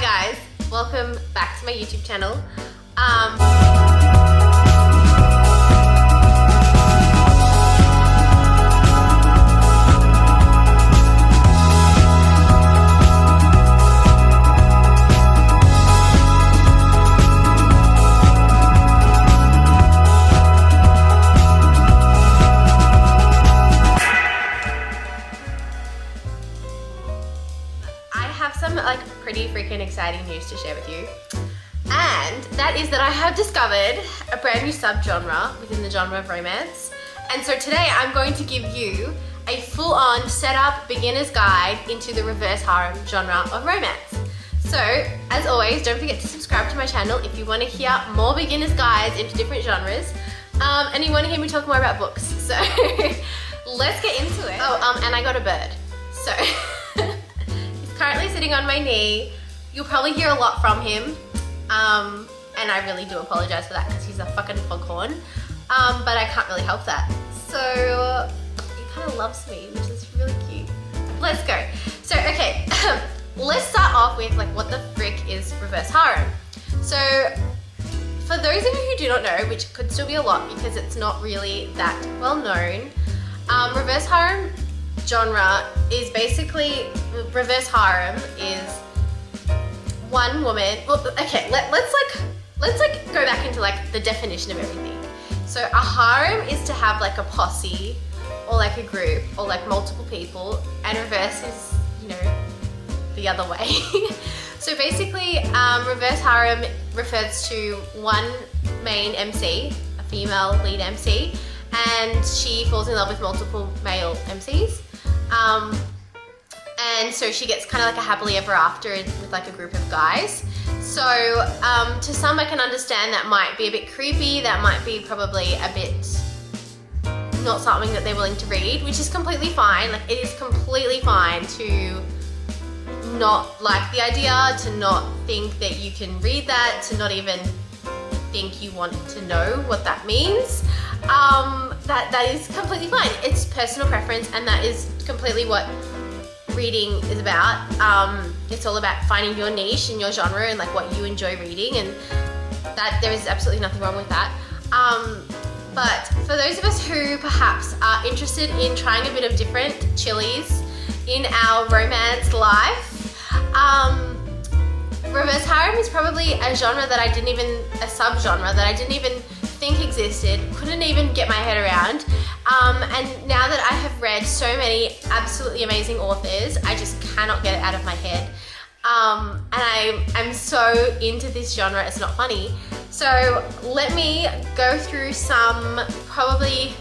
Hi guys, welcome back to my YouTube channel. Some pretty freaking exciting news to share with you, and that is that I have discovered a brand new subgenre within the genre of romance. And so today I'm going to give you a full-on setup beginner's guide into the reverse harem genre of romance. So as always, don't forget to subscribe to my channel if you want to hear more beginner's guides into different genres, and you want to hear me talk more about books. So let's get into it. And I got a bird, so currently sitting on my knee. You'll probably hear a lot from him, and I really do apologize for that because he's a fucking foghorn, but I can't really help that. So he kind of loves me, which is really cute. Let's go. So okay, let's start off with what the frick is reverse harem. So for those of you who do not know, which could still be a lot because it's not really that well known, reverse harem genre is basically, reverse harem is one woman. Well, okay, let's go back into the definition of everything. So a harem is to have a posse or a group or multiple people, and reverse is, the other way. So basically, reverse harem refers to one main MC, a female lead MC, and she falls in love with multiple male MCs. And so she gets kind of a happily ever after with a group of guys. So to some I can understand that might be a bit creepy, that might be probably a bit not something that they're willing to read, which is completely fine. It is completely fine to not like the idea, to not think that you can read that, to not even think you want to know what that means. That is completely fine. It's personal preference, and that is completely what reading is about. It's all about finding your niche and your genre and what you enjoy reading, and that there is absolutely nothing wrong with that. But for those of us who perhaps are interested in trying a bit of different chilies in our romance life, reverse harem is probably a genre that I didn't even, a subgenre that I didn't even think existed, couldn't even get my head around. And now that I have read so many absolutely amazing authors, I just cannot get it out of my head. And I'm so into this genre, it's not funny. So let me go through some, probably,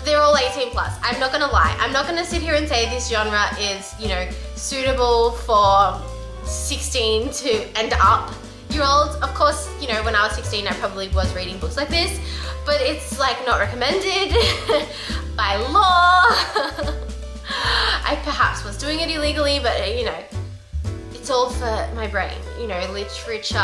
they're all 18 plus. I'm not gonna lie. I'm not gonna sit here and say this genre is, suitable for 16 to and up year olds. Of course, when I was 16, I probably was reading books like this, but it's not recommended by law. I perhaps was doing it illegally, but it's all for my brain. Literature,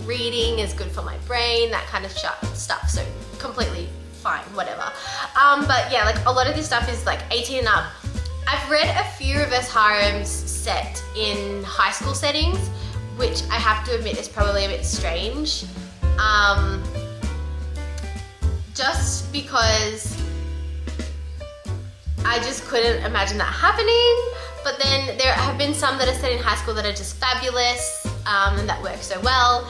reading is good for my brain, that kind of stuff. So completely fine, whatever. But yeah, a lot of this stuff is 18 and up. I've read a few reverse harems set in high school settings, which I have to admit is probably a bit strange. Just because I just couldn't imagine that happening. But then there have been some that are set in high school that are just fabulous, and that work so well.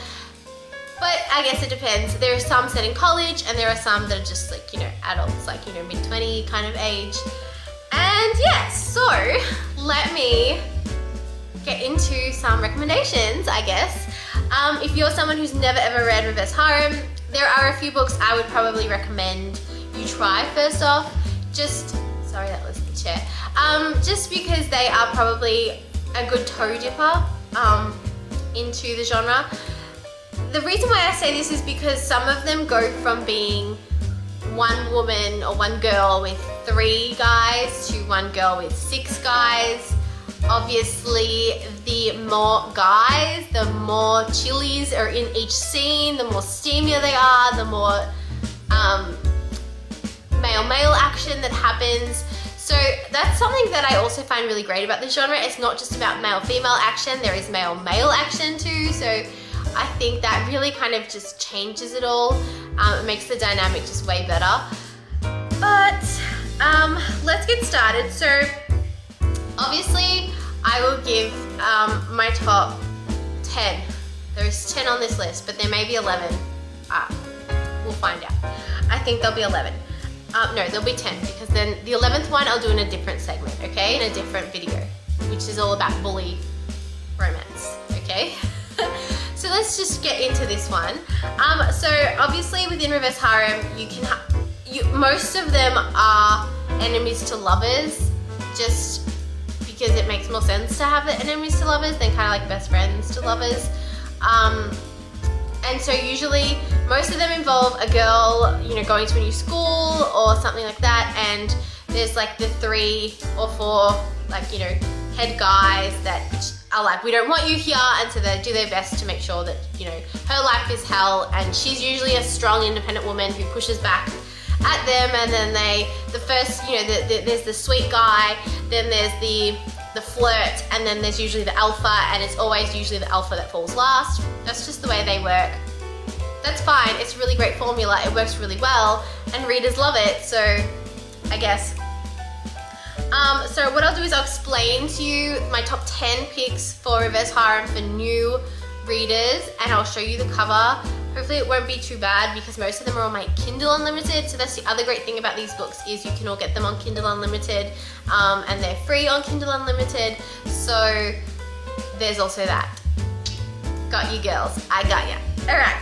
But I guess it depends. There are some set in college, and there are some that are just adults, mid-20 kind of age. And yes, so let me get into some recommendations, I guess. If you're someone who's never ever read reverse harem, there are a few books I would probably recommend you try first off. Sorry, that was the chair. Just because they are probably a good toe dipper into the genre. The reason why I say this is because some of them go from being one woman or one girl with 3 guys to one girl with 6 guys. Obviously, the more guys, the more chilies are in each scene, the more steamier they are, the more male-male action that happens. So that's something that I also find really great about this genre. It's not just about male-female action, there is male-male action too. So I think that really kind of just changes it all. It makes the dynamic just way better. But let's get started. So obviously I will give my top 10. There's 10 on this list, but there may be 11. We'll find out. I think there'll be 11. No, there'll be 10, because then the 11th one I'll do in a different segment, okay? In a different video, which is all about bully romance, okay? So let's just get into this one. So obviously within reverse harem, most of them are enemies to lovers, just because it makes more sense to have the enemies to lovers than kind of like best friends to lovers. And so usually most of them involve a girl, you know, going to a new school or something like that, and there's like the 3 or 4 like, you know, head guys that are like, we don't want you here, and so they do their best to make sure that, you know, her life is hell, and she's usually a strong independent woman who pushes back at them. And then there's the sweet guy, then there's the flirt, and then there's usually the alpha, and it's always usually the alpha that falls last. That's just the way they work. That's fine, it's a really great formula, it works really well, and readers love it, so I guess. So what I'll do is I'll explain to you my top 10 picks for reverse harem for new readers, and I'll show you the cover. Hopefully it won't be too bad, because most of them are on my Kindle Unlimited, so that's the other great thing about these books, is you can all get them on Kindle Unlimited, and they're free on Kindle Unlimited, so there's also that. Got you girls, I got ya. Alright,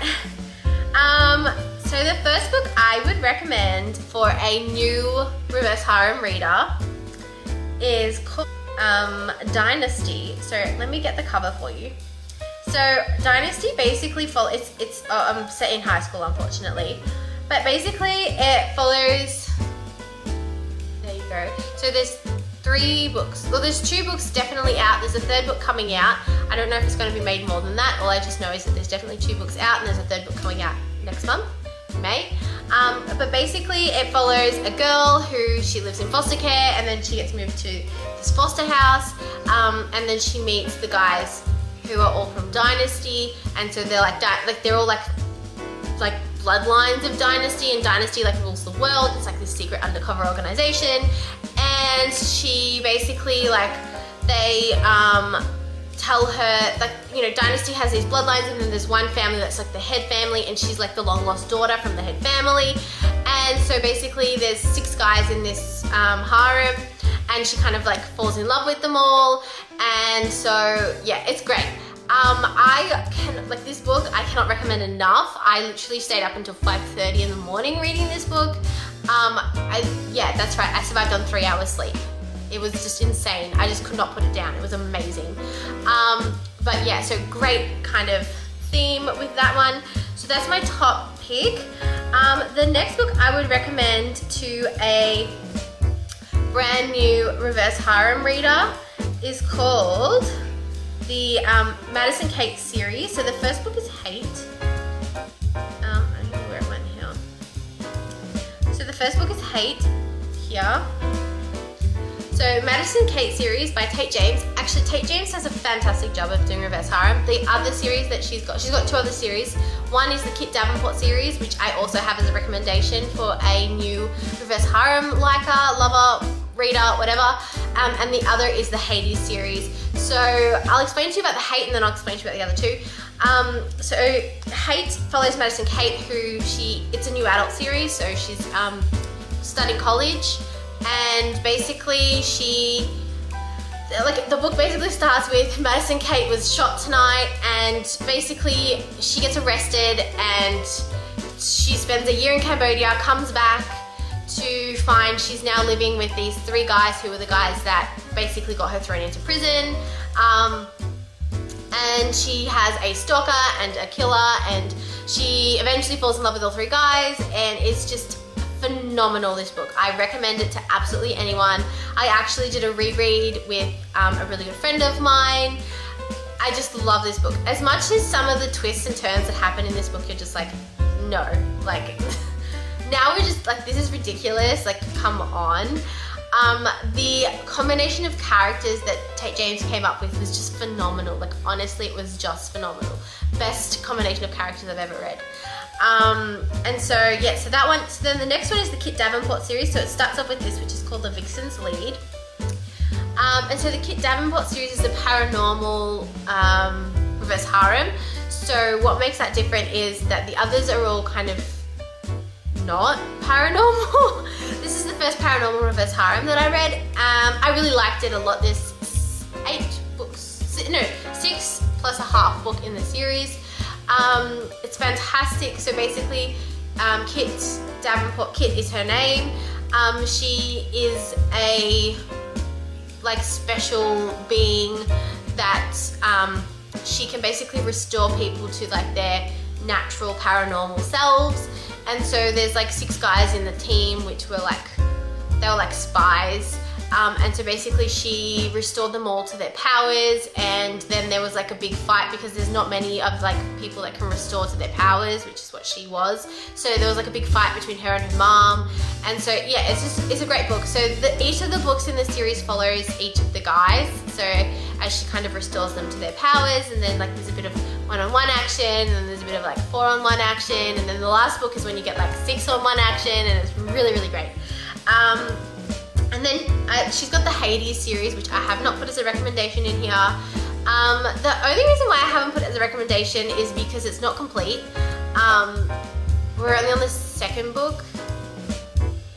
so the first book I would recommend for a new reverse harem reader is called Dynasty. So let me get the cover for you. So Dynasty basically follows, it's set in high school, unfortunately, but basically it follows, there you go. So there's 3 books, well there's 2 books definitely out, there's a 3rd book coming out. I don't know if it's going to be made more than that, all I just know is that there's definitely 2 books out, and there's a 3rd book coming out next month, May. But basically it follows a girl who, she lives in foster care, and then she gets moved to this foster house, and then she meets the guys who are all from Dynasty, and so they're like they're all like bloodlines of Dynasty, and Dynasty like rules the world. It's like this secret undercover organization, and she basically like, they tell her, like, you know, Dynasty has these bloodlines, and then there's one family that's like the head family, and she's like the long lost daughter from the head family. And so basically there's 6 guys in this harem, and she kind of like falls in love with them all. And so yeah, it's great. This book I cannot recommend enough. I literally stayed up until 5:30 in the morning reading this book. Yeah, that's right, I survived on 3 hours sleep. It was just insane. I just could not put it down. It was amazing. But yeah, so great kind of theme with that one. So that's my top pick. The next book I would recommend to a brand new reverse harem reader is called the Madison Kate series. So the first book is Hate. I don't know where it went here. So the first book is Hate here. So Madison Kate series by Tate James. Actually, Tate James does a fantastic job of doing reverse harem. The other series that she's got 2 other series. One is the Kit Davenport series, which I also have as a recommendation for a new reverse harem liker, lover, reader, whatever. And the other is the Hades series. So I'll explain to you about the Hate, and then I'll explain to you about the other 2. So Hate follows Madison Kate, who it's a new adult series, so she's studying college. And basically the book basically starts with Madison Kate was shot tonight, and basically she gets arrested, and she spends a year in Cambodia, comes back to find she's now living with these 3 guys who are the guys that basically got her thrown into prison. And she has a stalker and a killer, and she eventually falls in love with all 3 guys, and it's just phenomenal, this book. I recommend it to absolutely anyone. I actually did a reread with a really good friend of mine. I just love this book. As much as some of the twists and turns that happen in this book, you're just like, no, like, now we're just like, this is ridiculous, like, come on. The combination of characters that James came up with was just phenomenal. Like, honestly, it was just phenomenal. Best combination of characters I've ever read. And so, yeah, so that one. So then the next one is the Kit Davenport series. So it starts off with this, which is called The Vixen's Lead. And so the Kit Davenport series is a paranormal reverse harem. So what makes that different is that the others are all kind of not paranormal. This is the first paranormal reverse harem that I read. I really liked it a lot. There's 6 plus a half book in the series. It's fantastic. So basically, Kit Davenport, Kit is her name. She is a special being that she can basically restore people to their natural paranormal selves. And so there's 6 guys in the team which were they were spies. And so basically she restored them all to their powers, and then there was a big fight because there's not many of people that can restore to their powers, which is what she was. So there was a big fight between her and her mom. And so yeah, it's a great book. So each of the books in the series follows each of the guys. So as she kind of restores them to their powers, and then there's a bit of one-on-one action, and then there's a bit of 4-on-1 action, and then the last book is when you get 6-on-1 action, and it's really, really great. And then she's got the Hades series, which I have not put as a recommendation in here. The only reason why I haven't put it as a recommendation is because it's not complete. We're only on the 2nd book,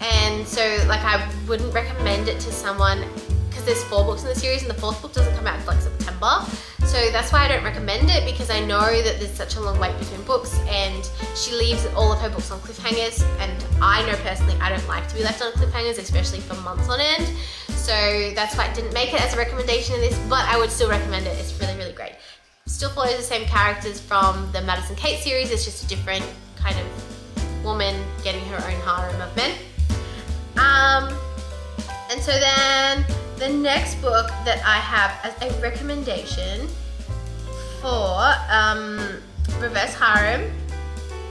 and so I wouldn't recommend it to someone because there's 4 books in the series, and the 4th book doesn't come out until September. So that's why I don't recommend it, because I know that there's such a long wait between books, and she leaves all of her books on cliffhangers, and I know personally I don't like to be left on cliffhangers, especially for months on end. So that's why I didn't make it as a recommendation in this, but I would still recommend it. It's really, really great. Still follows the same characters from the Madison Kate series. It's just a different kind of woman getting her own harem of men. And so then the next book that I have as a recommendation for reverse harem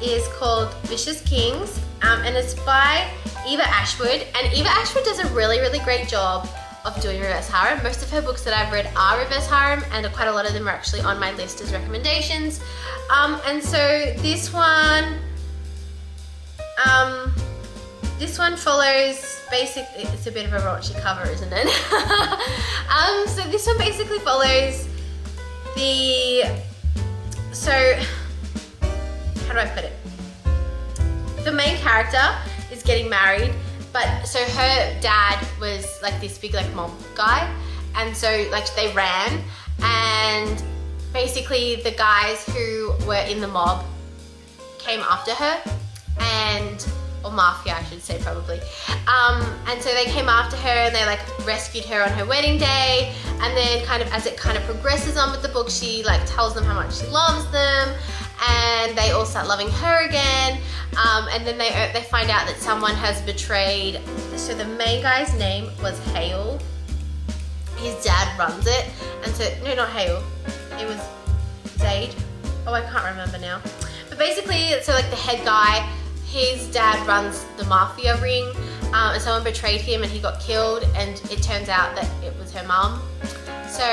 is called Vicious Kings, and it's by Eva Ashwood. And Eva Ashwood does a really, really great job of doing reverse harem. Most of her books that I've read are reverse harem, and quite a lot of them are actually on my list as recommendations. And so this one follows, basically, it's a bit of a raunchy cover, isn't it? So this one basically follows how do I put it? The main character is getting married, but so her dad was this big mob guy, and so they ran, and basically the guys who were in the mob came after her, or mafia I should say probably, and so they came after her, and they rescued her on her wedding day. And then as it progresses on with the book, she tells them how much she loves them, and they all start loving her again. And then they find out that someone has betrayed. So the main guy's name was Hale. His dad runs it, and so no, not Hale. It was Zaid. Oh, I can't remember now. But basically, so the head guy, his dad runs the mafia ring, and someone betrayed him and he got killed, and it turns out that it was her mum. So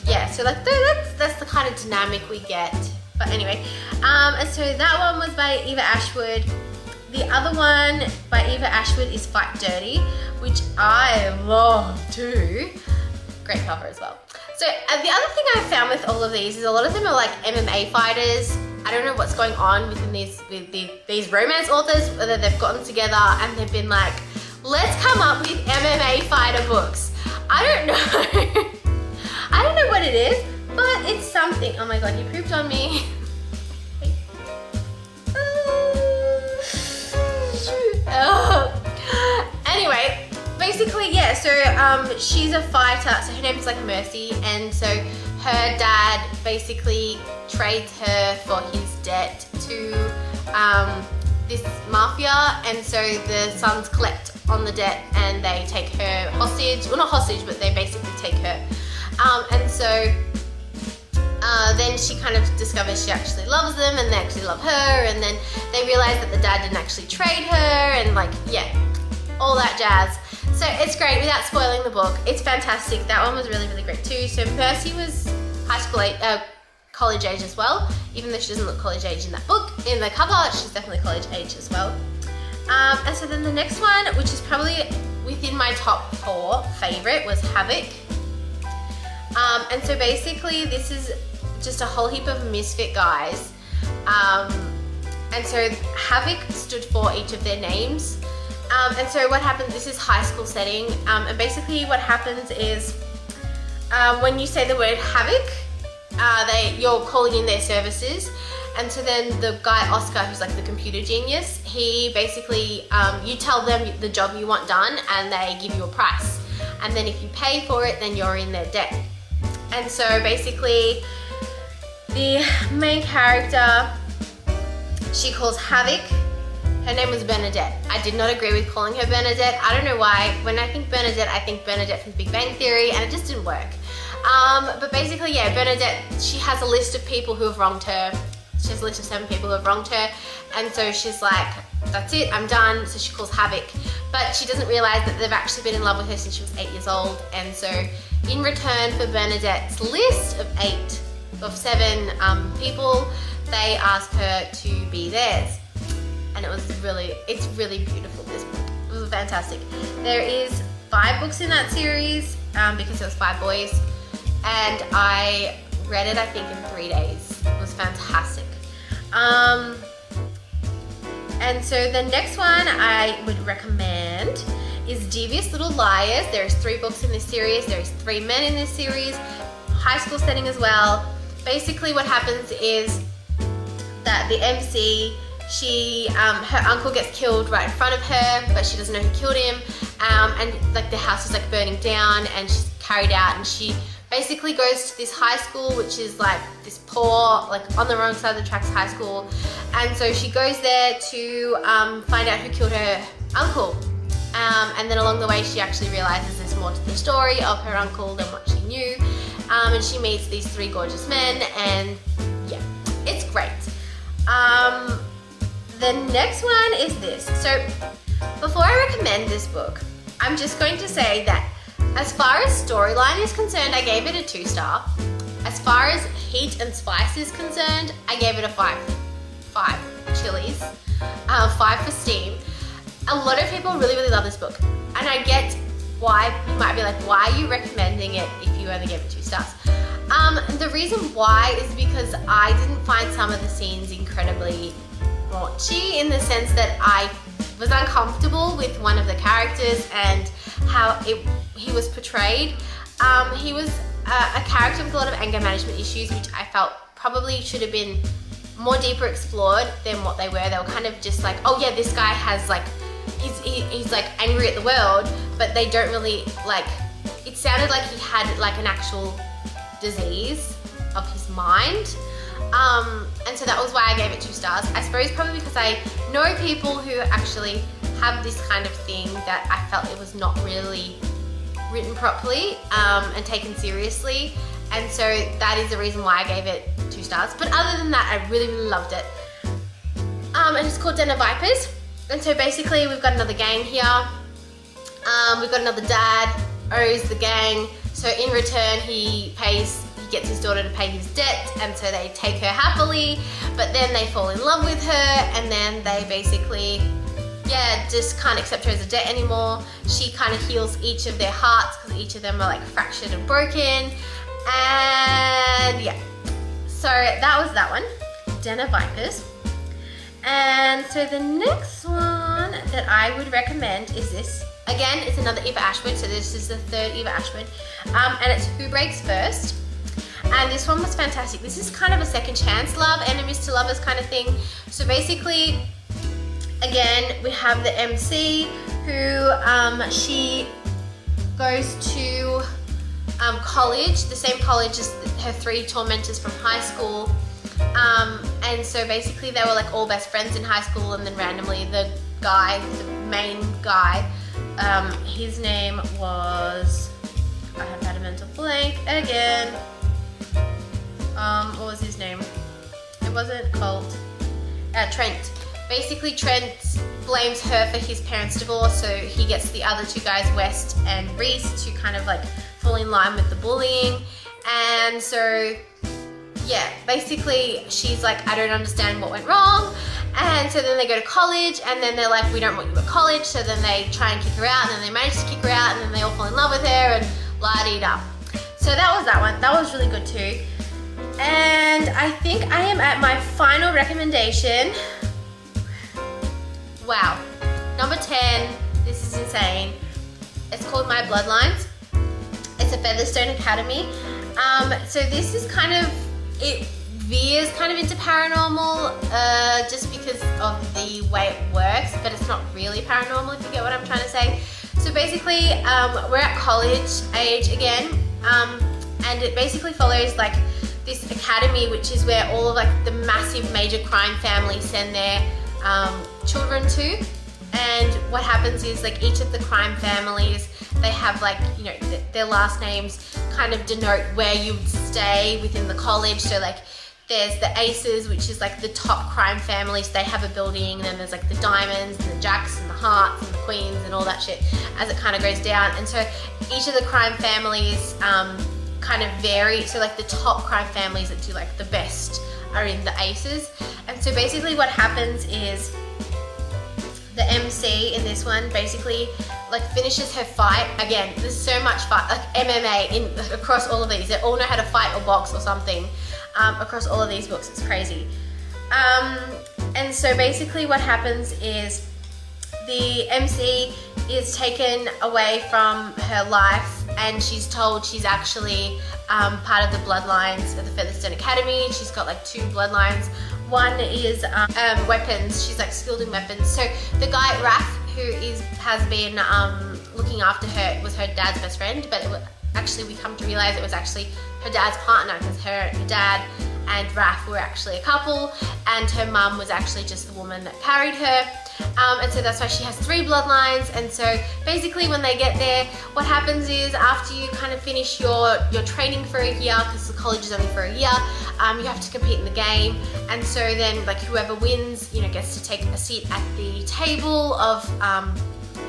yeah, so that's the kind of dynamic we get. But anyway, and so that one was by Eva Ashwood. The other one by Eva Ashwood is Fight Dirty, which I love too. Great cover as well. So the other thing I found with all of these is a lot of them are MMA fighters. I don't know what's going on within these romance authors, whether they've gotten together and they've been let's come up with MMA fighter books. I don't know. I don't know what it is, but it's something. Oh my god, you pooped on me. Anyway, basically, yeah, so she's a fighter, so her name is Mercy, and so her dad basically trades her for his debt to this mafia, and so the sons collect on the debt and they take her hostage. Well, not hostage, but they basically take her. And so then she kind of discovers she actually loves them, and they actually love her, and then they realize that the dad didn't actually trade her, and yeah, all that jazz. So it's great without spoiling the book. It's fantastic. That one was really, really great too. So Masci was college age as well, even though she doesn't look college age in that book. In the cover, she's definitely college age as well. And so then the next one, which is probably within my top 4 favorite, was Havoc. And so basically this is just a whole heap of misfit guys. And so Havoc stood for each of their names. And so what happens, this is high school setting, and basically what happens is when you say the word Havoc, you're calling in their services. And so then the guy Oscar, who's like the computer genius, he basically, you tell them the job you want done and they give you a price. And then if you pay for it, then you're in their debt. And so basically the main character, she calls Havoc. Her name was Bernadette. I did not agree with calling her Bernadette. I don't know why. When I think Bernadette from Big Bang Theory, and it just didn't work. But basically, yeah, Bernadette, she has a list of people who have wronged her. She has a list of 7 people who have wronged her. And so she's like, that's it, I'm done. So she calls Havoc. But she doesn't realize that they've actually been in love with her since she was 8 years old. And so in return for Bernadette's list of 7 people, they ask her to be theirs. And it's really beautiful, this book. It was fantastic. There is 5 books in that series, because there was 5 boys. And I read it, I think, in 3 days. It was fantastic. And so the next one I would recommend is Devious Little Liars. There's 3 books in this series. There's 3 men in this series. High school setting as well. Basically what happens is that the MC, her uncle gets killed right in front of her, but she doesn't know who killed him. And like the house is like burning down and she's carried out, and she basically goes to this high school, which is like this poor, like on the wrong side of the tracks high school. And so she goes there to find out who killed her uncle. And then along the way, she actually realizes there's more to the story of her uncle than what she knew. And she meets these 3 gorgeous men, and yeah, it's great. The next one is this. So before I recommend this book, I'm just going to say that as far as storyline is concerned, I gave it a 2-star. As far as heat and spice is concerned, I gave it a 5 chilies, 5 for steam. A lot of people really, really love this book. And I get why you might be like, why are you recommending it if you only gave it 2 stars? The reason why is because I didn't find some of the scenes incredibly raunchy, in the sense that I was uncomfortable with one of the characters and how he was portrayed. He was a character with a lot of anger management issues, which I felt probably should have been more deeper explored than what they were. They were kind of just like, oh yeah, this guy has like, he's like angry at the world, but they don't really like, it sounded like he had like an actual disease of his mind. And so that was why I gave it 2 stars. I suppose probably because I know people who actually have this kind of thing, that I felt it was not really written properly and taken seriously. And so that is the reason why I gave it 2 stars. But other than that, I really, really loved it. And it's called Den of Vipers. And so basically we've got another gang here. We've got another dad, owes the gang. So in return, he gets his daughter to pay his debt, and so they take her happily, but then they fall in love with her, and then they basically, yeah, just can't accept her as a debt anymore. She kind of heals each of their hearts, because each of them are like fractured and broken. And yeah, so that was that one, Den of Vipers. And so the next one that I would recommend is this. Again, it's another Eva Ashwood, so this is the 3rd Eva Ashwood, and it's Who Breaks First. And this one was fantastic. This is kind of a second chance love, enemies to lovers kind of thing. So basically, again, we have the MC who, she goes to college, the same college as her 3 tormentors from high school. And so basically they were like all best friends in high school, and then randomly the main guy, his name was, I have had a mental blank again. What was his name? It wasn't Colt. Trent. Basically Trent blames her for his parents' divorce, so he gets the other two guys, West and Reese, to kind of like fall in line with the bullying. And so yeah, basically she's like, I don't understand what went wrong. And so then they go to college, and then they're like, we don't want you at college. So then they try and kick her out, and then they manage to kick her out, and then they all fall in love with her, and la-dee-da. So that was that one. That was really good too. And I think I am at my final recommendation. Wow. Number 10. This is insane. It's called My Bloodlines. It's a Featherstone Academy. So this is kind of, it veers kind of into paranormal just because of the way it works, but it's not really paranormal, if you get what I'm trying to say. So basically, we're at college age again, and it basically follows like this academy, which is where all of like the massive major crime families send their children to. And what happens is like each of the crime families, they have like, you know, their last names kind of denote where you would stay within the college. So like there's the Aces, which is like the top crime families. They have a building, and then there's like the Diamonds and the Jacks and the Hearts and the Queens and all that shit as it kind of goes down. And so each of the crime families kind of vary. So like the top crime families that do like the best are in the Aces. And so basically what happens is the MC in this one basically like finishes her fight. Again, there's so much fight, like MMA across all of these. They all know how to fight or box or something across all of these books. It's crazy. And so basically what happens is the MC is taken away from her life, and she's told she's actually part of the bloodlines of the Featherstone Academy. She's got like 2 bloodlines. One is weapons. She's like skilled in weapons. So the guy Raph, who has been looking after her, was her dad's best friend, but actually we come to realize it was actually her dad's partner, because her dad and Raph were actually a couple, and her mum was actually just the woman that carried her. And so that's why she has 3 bloodlines. And so basically when they get there, what happens is after you kind of finish your training for a year, because the college is only for a year, you have to compete in the game. And so then like whoever wins, you know, gets to take a seat at the table of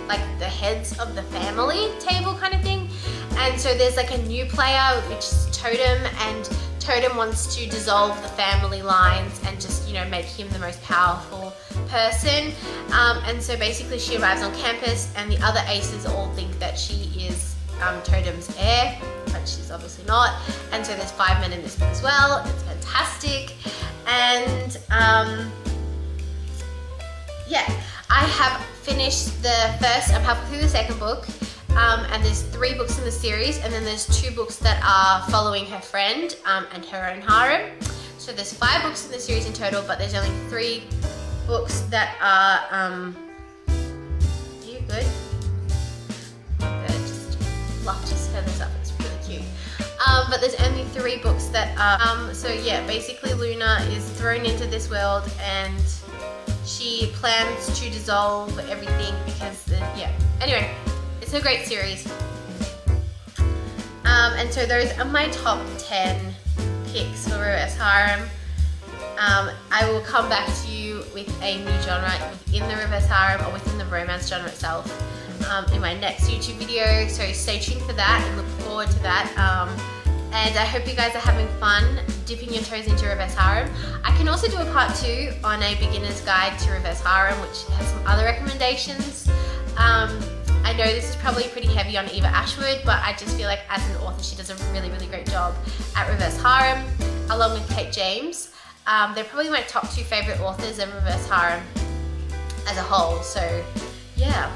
like the heads of the family table kind of thing. And so there's like a new player, which is Totem, and Totem wants to dissolve the family lines and just, you know, make him the most powerful person. And so basically she arrives on campus, and the other Aces all think that she is Totem's heir, but she's obviously not. And so there's 5 men in this book as well. It's fantastic. And yeah, I have finished the first, I'm halfway through the second book. And there's 3 books in the series, and then there's 2 books that are following her friend and her own harem. So there's 5 books in the series in total, but there's only 3 books that are, are you good? Good, just fluff just feathers up, it's really cute. But there's only 3 books that are, so yeah, basically Luna is thrown into this world, and she plans to dissolve everything because, yeah, anyway. It's a great series. And so those are my top 10 picks for Reverse Harem. I will come back to you with a new genre within the Reverse Harem or within the romance genre itself in my next YouTube video. So stay tuned for that and look forward to that. And I hope you guys are having fun dipping your toes into Reverse Harem. I can also do a part 2 on a beginner's guide to Reverse Harem, which has some other recommendations. I know this is probably pretty heavy on Eva Ashwood, but I just feel like as an author she does a really, really great job at Reverse Harem, along with Kate James. They're probably my top 2 favourite authors of Reverse Harem as a whole. So yeah,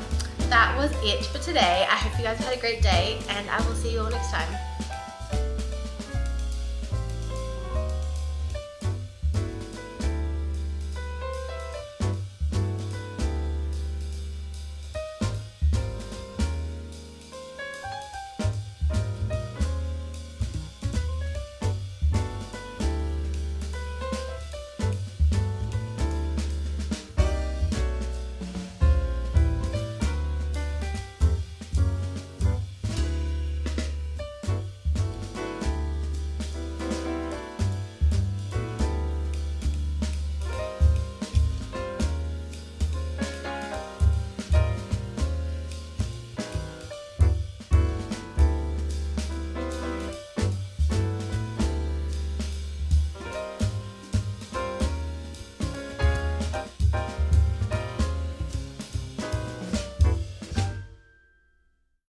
that was it for today. I hope you guys had a great day, and I will see you all next time.